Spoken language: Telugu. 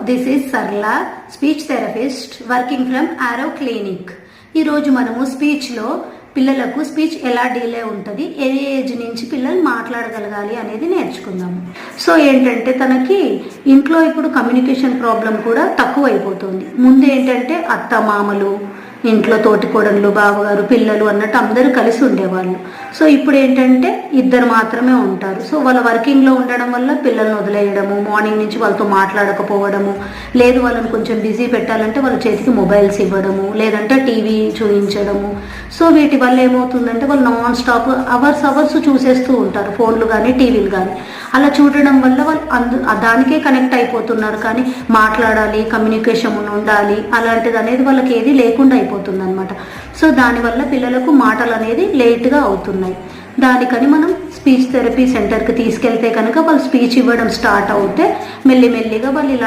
This is Sarla, speech therapist working from Aaro clinic. ఈరోజు మనము స్పీచ్లో పిల్లలకు స్పీచ్ ఎలా డిలే ఉంటుంది, ఏ ఏజ్ నుంచి పిల్లలు మాట్లాడగలగాలి అనేది నేర్చుకుందాము. సో ఏంటంటే తనకి ఇంట్లో ఇప్పుడు కమ్యూనికేషన్ ప్రాబ్లం కూడా తక్కువ అయిపోతుంది. ముందు ఏంటంటే అత్త మామలు, ఇంట్లో తోటికోడళ్ళు, బావగారు, పిల్లలు అన్నట్టు అందరూ కలిసి ఉండేవాళ్ళు. సో ఇప్పుడు ఏంటంటే ఇద్దరు మాత్రమే ఉంటారు. సో వాళ్ళ వర్కింగ్లో ఉండడం వల్ల పిల్లల్ని వదిలేయడము, మార్నింగ్ నుంచి వాళ్ళతో మాట్లాడకపోవడము, లేదు వాళ్ళని కొంచెం బిజీ పెట్టాలంటే వాళ్ళ చేతికి మొబైల్స్ ఇవ్వడము, లేదంటే టీవీ చూపించడము. సో వీటి వల్ల ఏమవుతుందంటే వాళ్ళు నాన్ స్టాప్ అవర్స్ చూసేస్తూ ఉంటారు, ఫోన్లు కానీ టీవీలు కానీ. అలా చూడడం వల్ల వాళ్ళు దానికే కనెక్ట్ అయిపోతున్నారు. కానీ మాట్లాడాలి, కమ్యూనికేషన్ ఉండాలి అలాంటిది అనేది వాళ్ళకి ఏది లేకుండా అయిపోతుంది అనమాట. సో దానివల్ల పిల్లలకు మాటలు అనేది లేట్గా అవుతున్నాయి. దానికని మనం స్పీచ్ థెరపీ సెంటర్కి తీసుకెళ్తే కనుక వాళ్ళు స్పీచ్ ఇవ్వడం స్టార్ట్ అవుతే మెల్లిమెల్లిగా వాళ్ళు ఇలా